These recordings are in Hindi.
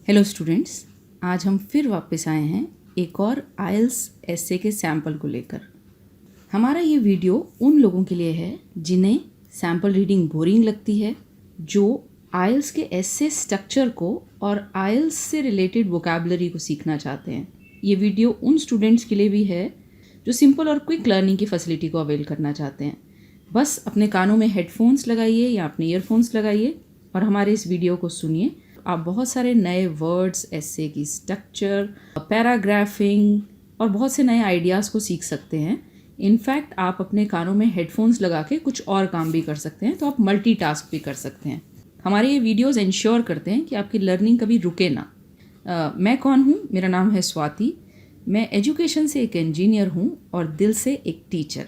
हेलो स्टूडेंट्स, आज हम फिर वापस आए हैं एक और आइल्स एसे के सैम्पल को लेकर। हमारा ये वीडियो उन लोगों के लिए है जिन्हें सैम्पल रीडिंग बोरिंग लगती है, जो आइल्स के एसे स्ट्रक्चर को और आइल्स से रिलेटेड वोकैबुलरी को सीखना चाहते हैं। ये वीडियो उन स्टूडेंट्स के लिए भी है जो सिंपल और क्विक लर्निंग की फैसिलिटी को अवेल करना चाहते हैं। बस अपने कानों में हेडफोन्स लगाइए या अपने ईयरफोन्स लगाइए और हमारे इस वीडियो को सुनिए। आप बहुत सारे नए वर्ड्स, एसे की स्ट्रक्चर, पैराग्राफिंग और बहुत से नए आइडियाज़ को सीख सकते हैं। इनफैक्ट आप अपने कानों में हेडफोन्स लगा के कुछ और काम भी कर सकते हैं, तो आप मल्टीटास्क भी कर सकते हैं। हमारे ये वीडियोस इंश्योर करते हैं कि आपकी लर्निंग कभी रुके ना। मैं कौन हूँ? मेरा नाम है स्वाति। मैं एजुकेशन से एक इंजीनियर हूँ और दिल से एक टीचर।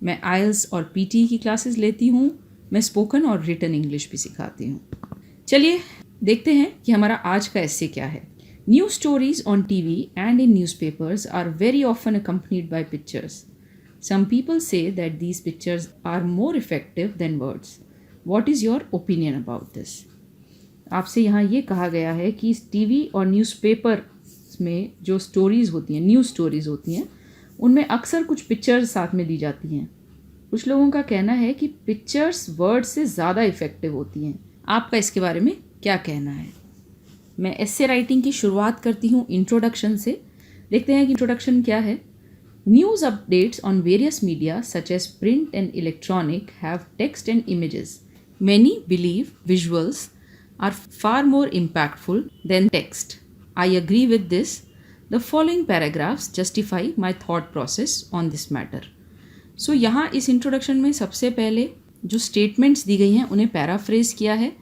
मैं आइल्स और पीटी की क्लासेस लेती हूँ। मैं स्पोकन और रिटन इंग्लिश भी सिखाती हूँ। चलिए देखते हैं कि हमारा आज का एसे क्या है। News stories on TV and in newspapers are very often accompanied by pictures. Some people say that these pictures are more effective than words. What is your opinion about this? आपसे यहाँ ये कहा गया है कि टीवी और न्यूज़पेपर में जो स्टोरीज़ होती हैं, न्यूज़ स्टोरीज़ होती हैं, उनमें अक्सर कुछ पिक्चर्स साथ में दी जाती हैं। कुछ लोगों का कहना है कि पिक्चर्स वर्ड से ज़्यादा इफ़ेक्टिव होती हैं। आपका इसके बारे में क्या कहना है? मैं एसे राइटिंग की शुरुआत करती हूँ इंट्रोडक्शन से। देखते हैं कि इंट्रोडक्शन क्या है। News updates on various media such as print and electronic have text and images. Many believe visuals are far more impactful than text. I agree with this. The following paragraphs justify my thought process on this matter. So यहाँ इस इंट्रोडक्शन में सबसे पहले जो स्टेटमेंट्स दी गई हैं उन्हें पैराफ्रेज किया है,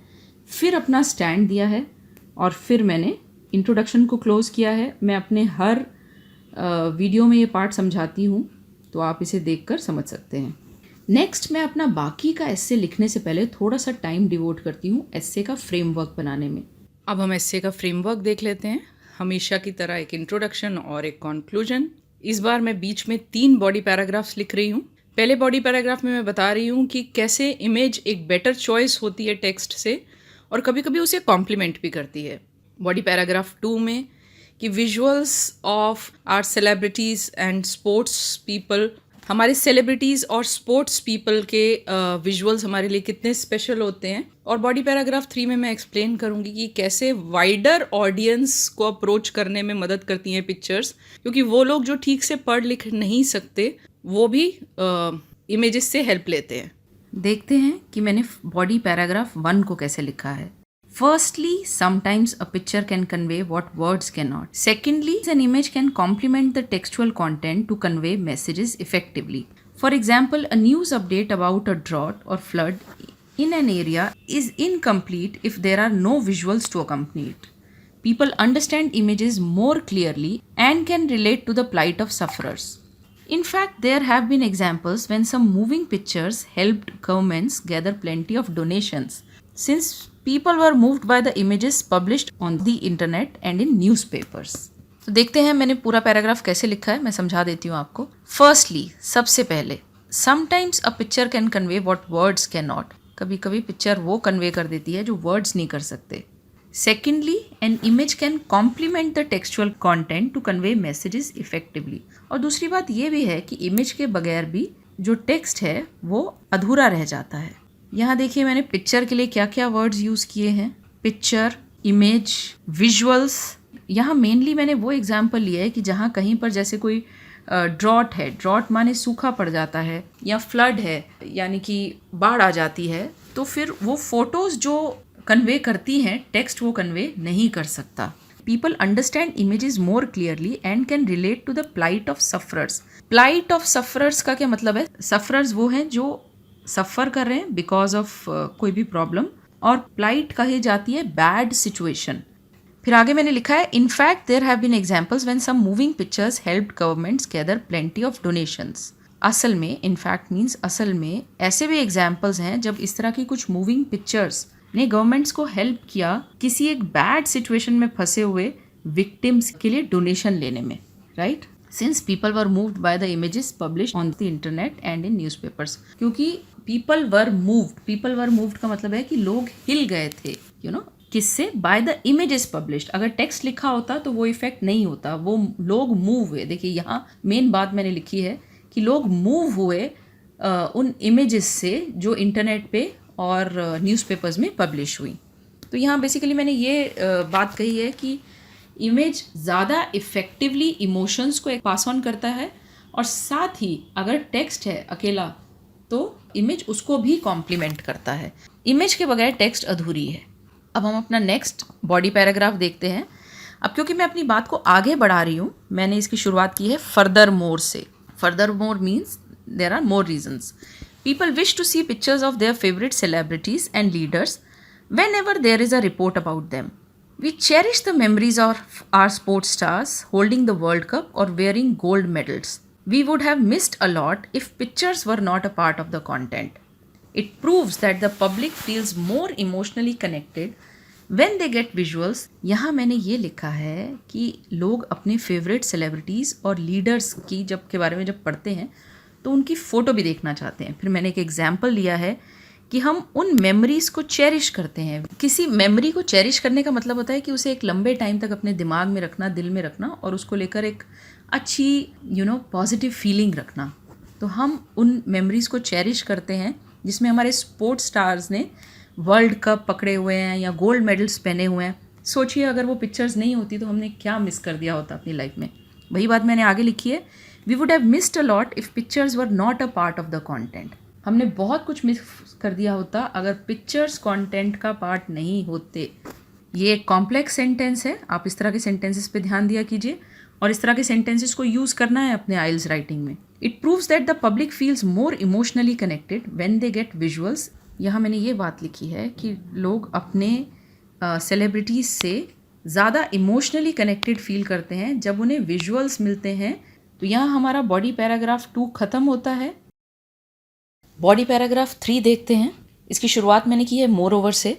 फिर अपना स्टैंड दिया है और फिर मैंने इंट्रोडक्शन को क्लोज़ किया है। मैं अपने हर वीडियो में ये पार्ट समझाती हूँ, तो आप इसे देखकर समझ सकते हैं। नेक्स्ट मैं अपना बाकी का एसे लिखने से पहले थोड़ा सा टाइम डिवोट करती हूँ एसे का फ्रेमवर्क बनाने में। अब हम एसे का फ्रेमवर्क देख लेते हैं। हमेशा की तरह एक इंट्रोडक्शन और एक कंक्लूजन। इस बार मैं बीच में 3 बॉडी पैराग्राफ्स लिख रही हूँ। पहले बॉडी पैराग्राफ में मैं बता रही हूँ कि कैसे इमेज एक बेटर चॉइस होती है टेक्स्ट से और कभी कभी उसे कॉम्प्लीमेंट भी करती है। बॉडी पैराग्राफ 2 में कि visuals of our celebrities and sports people, हमारे सेलिब्रिटीज़ और स्पोर्ट्स पीपल के विजुअल्स हमारे लिए कितने स्पेशल होते हैं। और बॉडी पैराग्राफ 3 में मैं एक्सप्लेन करूँगी कि कैसे वाइडर ऑडियंस को अप्रोच करने में मदद करती हैं पिक्चर्स, क्योंकि वो लोग जो ठीक से पढ़ लिख नहीं सकते वो भी इमेजेस से हेल्प लेते हैं। देखते हैं कि मैंने बॉडी पैराग्राफ 1 को कैसे लिखा है। Firstly, sometimes a picture can convey what words cannot. Secondly, an image can complement the textual content to convey messages effectively. For example, a news update about a drought or flood in an area is incomplete if there are no visuals to accompany it. People understand images more clearly and can relate to the plight of sufferers. In fact, there have been examples when some moving pictures helped governments gather plenty of donations, since people were moved by the images published on the internet and in newspapers. तो देखते हैं मैंने पूरा पैराग्राफ कैसे लिखा है, मैं समझा देती हूँ आपको। Firstly, सबसे पहले, sometimes a picture can convey what words cannot. कभी कभी पिक्चर वो कन्वे कर देती है जो वर्ड्स नहीं कर सकते। Secondly, an image can complement the textual content to convey messages effectively. और दूसरी बात ये भी है कि इमेज के बगैर भी जो टेक्स्ट है वो अधूरा रह जाता है। यहाँ देखिए मैंने पिक्चर के लिए क्या क्या वर्ड्स यूज़ किए हैं। Picture, image, visuals. यहाँ मेनली मैंने वो एग्जांपल लिया है कि जहाँ कहीं पर जैसे कोई ड्रॉट है, ड्रॉट माने सूखा पड़ जाता है, या फ्लड है यानी कि बाढ़ आ जाती है, तो फिर वो फोटोज़ जो कन्वे करती हैं टेक्स्ट वो कन्वे नहीं कर सकता। People understand images more clearly and can relate to the plight of sufferers. Plight of sufferers का क्या मतलब है? Sufferers वो हैं जो सफ़र कर रहे हैं बिकॉज ऑफ कोई भी प्रॉब्लम, और प्लाइट कही जाती है बैड सिचुएशन। फिर आगे मैंने लिखा है, in fact there have been examples when some moving pictures helped governments gather plenty of donations. असल में, इनफैक्ट मीन्स असल में, ऐसे भी एग्जांपल्स हैं जब इस तरह की कुछ मूविंग पिक्चर्स ने गवर्नमेंट्स को हेल्प किया किसी एक बैड सिचुएशन में फंसे हुए विक्टिम्स के लिए डोनेशन लेने में, right? Since people were moved by the images published on the internet and in newspapers. क्योंकि people were moved का मतलब है कि लोग हिल गए थे, किससे? By the images published. अगर टेक्स्ट लिखा होता तो वो इफेक्ट नहीं होता, वो लोग मूव हुए। देखिए यहाँ मेन बात मैंने लिखी है कि लोग मूव हुए उन इमेजेस से जो इंटरनेट पे और न्यूज़पेपर्स में पब्लिश हुई। तो यहाँ बेसिकली मैंने ये बात कही है कि इमेज ज़्यादा इफ़ेक्टिवली इमोशंस को पास ऑन करता है, और साथ ही अगर टेक्स्ट है अकेला तो इमेज उसको भी कॉम्प्लीमेंट करता है। इमेज के बगैर टेक्स्ट अधूरी है। अब हम अपना नेक्स्ट बॉडी पैराग्राफ देखते हैं। अब क्योंकि मैं अपनी बात को आगे बढ़ा रही हूँ, मैंने इसकी शुरुआत की है फर्दर मोर से। Furthermore means there are more reasons. People wish to see pictures of their favourite celebrities and leaders whenever there is a report about them. We cherish the memories of our sports stars holding the World Cup or wearing gold medals. We would have missed a lot if pictures were not a part of the content. It proves that the public feels more emotionally connected when they get visuals. यहाँ मैंने ये लिखा है कि लोग अपने फेवरेट सेलिब्रिटीज़ और लीडर्स की के बारे में जब पढ़ते हैं तो उनकी फ़ोटो भी देखना चाहते हैं। फिर मैंने एक एग्जाम्पल लिया है कि हम उन मेमोरीज़ को चेरिश करते हैं। किसी मेमोरी को चेरिश करने का मतलब होता है कि उसे एक लंबे टाइम तक अपने दिमाग में रखना, दिल में रखना, और उसको लेकर एक अच्छी पॉजिटिव फीलिंग रखना। तो हम उन मेमोरीज़ को चेरिश करते हैं जिसमें हमारे स्पोर्ट्स स्टार्स ने वर्ल्ड कप पकड़े हुए हैं या गोल्ड मेडल्स पहने हुए हैं। सोचिए अगर वो पिक्चर्स नहीं होती तो हमने क्या मिस कर दिया होता अपनी लाइफ में। वही बात मैंने आगे लिखी है, we would have missed a lot if pictures were not a part of the content. हमने बहुत कुछ मिस कर दिया होता अगर पिक्चर्स कंटेंट का पार्ट नहीं होते। ये एक कॉम्प्लेक्स सेंटेंस है, आप इस तरह के सेंटेंसेस पे ध्यान दिया कीजिए और इस तरह के सेंटेंसेस को यूज़ करना है अपने आइल्स राइटिंग में। It proves that the public feels more emotionally connected when they get visuals. यहाँ मैंने ये बात लिखी है कि लोग अपने सेलिब्रिटीज़ से ज़्यादा इमोशनली कनेक्टेड फील करते हैं जब उन्हें विजुअल्स मिलते हैं। तो यहाँ हमारा बॉडी पैराग्राफ 2 ख़त्म होता है। बॉडी पैराग्राफ 3 देखते हैं। इसकी शुरुआत मैंने की है मोर ओवर से।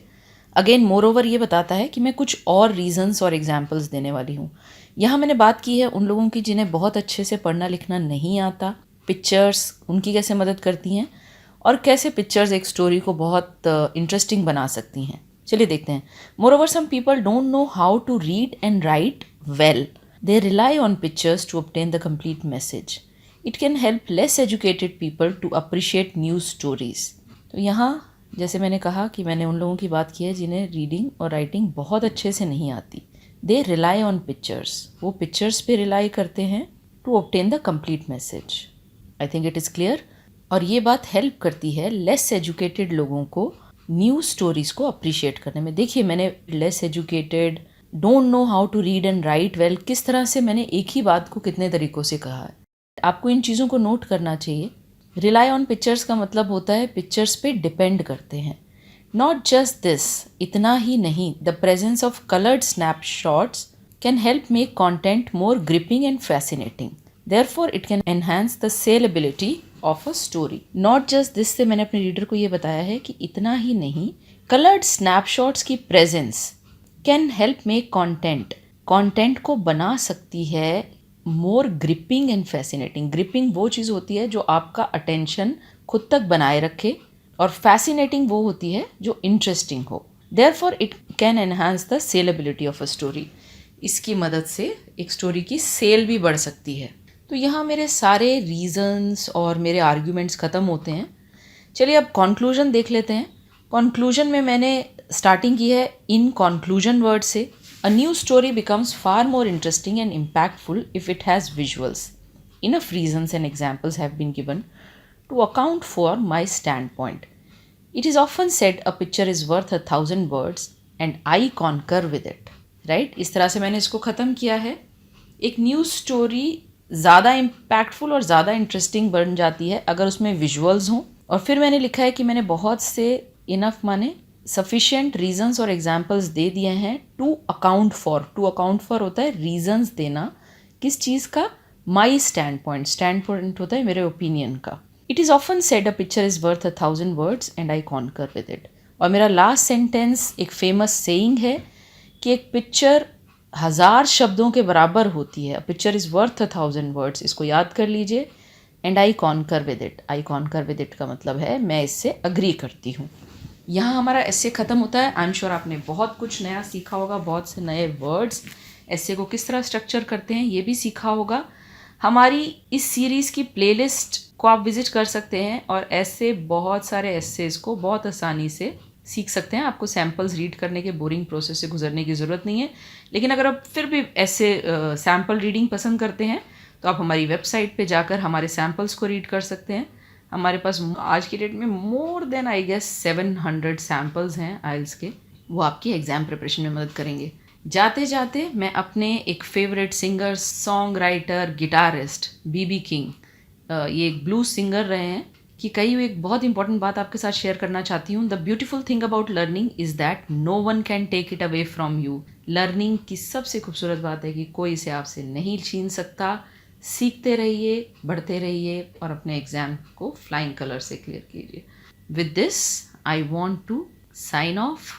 अगेन मोर ओवर ये बताता है कि मैं कुछ और रीजंस और एग्जांपल्स देने वाली हूँ। यहाँ मैंने बात की है उन लोगों की जिन्हें बहुत अच्छे से पढ़ना लिखना नहीं आता, पिक्चर्स उनकी कैसे मदद करती हैं और कैसे पिक्चर्स एक स्टोरी को बहुत इंटरेस्टिंग बना सकती हैं। चलिए देखते हैं। Moreover some people don't know how to read and write well. They rely on pictures to obtain the complete message. It can help less educated people to appreciate news stories. तो यहाँ जैसे मैंने कहा कि मैंने उन लोगों की बात की है जिन्हें रीडिंग और राइटिंग बहुत अच्छे से नहीं आती। They rely on pictures. वो पिक्चर्स पे रिलाई करते हैं to obtain the complete message. I think it is clear. और ये बात हेल्प करती है लेस एजुकेटेड लोगों को न्यूज़ स्टोरीज़ को अप्रिशिएट करने में। देखिए मैंने less educated, don't know how to read and write well, किस तरह से मैंने एक ही बात को कितने तरीक़ों से कहा है। आपको इन चीज़ों को नोट करना चाहिए। रिलाई ऑन पिक्चर्स का मतलब होता है पिक्चर्स पे डिपेंड करते हैं। नॉट जस्ट दिस, इतना ही नहीं, the presence of coloured snapshots can help make content more gripping and fascinating. Therefore it can enhance the saleability of a story. Not just this से मैंने अपने रीडर को ये बताया है कि इतना ही नहीं, कलर्ड स्नैपशॉट्स की presence can help make content को बना सकती है मोर ग्रिपिंग एंड फैसिनेटिंग। ग्रिपिंग वो चीज़ होती है जो आपका अटेंशन खुद तक बनाए रखे, और फैसिनेटिंग वो होती है जो इंटरेस्टिंग हो। Therefore it can enhance the saleability of a story. इसकी मदद से एक स्टोरी की सेल भी बढ़ सकती है। तो यहाँ मेरे सारे रीजंस और मेरे आर्ग्यूमेंट्स ख़त्म होते हैं। चलिए अब कॉन्क्लूजन देख लेते हैं। कॉन्क्लूजन में मैंने स्टार्टिंग की है इन कॉन्क्लूजन वर्ड से। A new story becomes far more interesting and impactful if it has visuals. Enough reasons and examples have been given to account for my standpoint. It is often said a picture is worth 1,000 words and I concur with it. Right? इस तरह से मैंने इसको ख़त्म किया है। एक न्यूज़ स्टोरी ज़्यादा इम्पैक्टफुल और ज़्यादा इंटरेस्टिंग बन जाती है अगर उसमें विजुअल्स हों। और फिर मैंने लिखा है कि मैंने बहुत से इनफ माने सफिशिएंट रीजंस और एग्जाम्पल्स दे दिए हैं टू अकाउंट फॉर होता है रीजंस देना किस चीज़ का, माई स्टैंड पॉइंट होता है मेरे ओपिनियन का। It is often said a picture is worth 1,000 words and I conquer with it. और मेरा लास्ट सेंटेंस एक फेमस सेइंग है कि एक पिक्चर 1000 शब्दों के बराबर होती है। A picture is worth 1,000 words, इसको याद कर लीजिए। And I conquer with it का मतलब है मैं इससे अग्री करती हूँ। यहाँ हमारा एस्से ख़त्म होता है। आई एम श्योर आपने बहुत कुछ नया सीखा होगा, बहुत से नए वर्ड्स, एस्से को किस तरह स्ट्रक्चर करते हैं ये भी सीखा होगा। हमारी इस सीरीज़ की प्लेलिस्ट को आप विज़िट कर सकते हैं और ऐसे बहुत सारे एस्सेज को बहुत आसानी से सीख सकते हैं। आपको सैम्पल्स रीड करने के बोरिंग प्रोसेस से गुजरने की ज़रूरत नहीं है। लेकिन अगर आप फिर भी ऐसे सैम्पल रीडिंग पसंद करते हैं तो आप हमारी वेबसाइट पे जाकर हमारे सैम्पल्स को रीड कर सकते हैं। हमारे पास आज की डेट में more than I guess 700 samples हैं आइल्स के, वो आपकी एग्ज़ाम प्रिपरेशन में मदद करेंगे। जाते जाते मैं अपने एक favourite singer, songwriter, guitarist B B King, ये एक ब्लूज सिंगर रहे हैं, कि कई एक बहुत इंपॉर्टेंट बात आपके साथ शेयर करना चाहती हूँ। The beautiful thing about learning is that no one can take it away from you. Learning की सबसे खूबसूरत बात है कि कोई इसे आपसे नहीं छीन सकता। सीखते रहिए, बढ़ते रहिए और अपने एग्ज़ाम को फ्लाइंग कलर से क्लियर कीजिए। With this I want to sign off.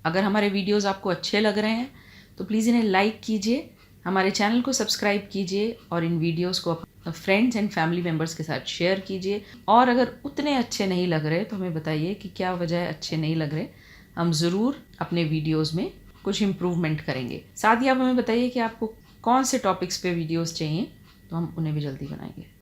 अगर हमारे वीडियोज़ आपको अच्छे लग रहे हैं तो प्लीज़ इन्हें लाइक कीजिए, हमारे चैनल को सब्सक्राइब कीजिए और इन वीडियोज़ को फ्रेंड्स एंड फैमिली मेम्बर्स के साथ शेयर कीजिए। और अगर उतने अच्छे नहीं लग रहे तो हमें बताइए कि क्या वजह है अच्छे नहीं लग रहे। हम ज़रूर अपने वीडियोस में कुछ इम्प्रूवमेंट करेंगे। साथ ही आप हमें बताइए कि आपको कौन से टॉपिक्स पे वीडियोस चाहिए, तो हम उन्हें भी जल्दी बनाएंगे।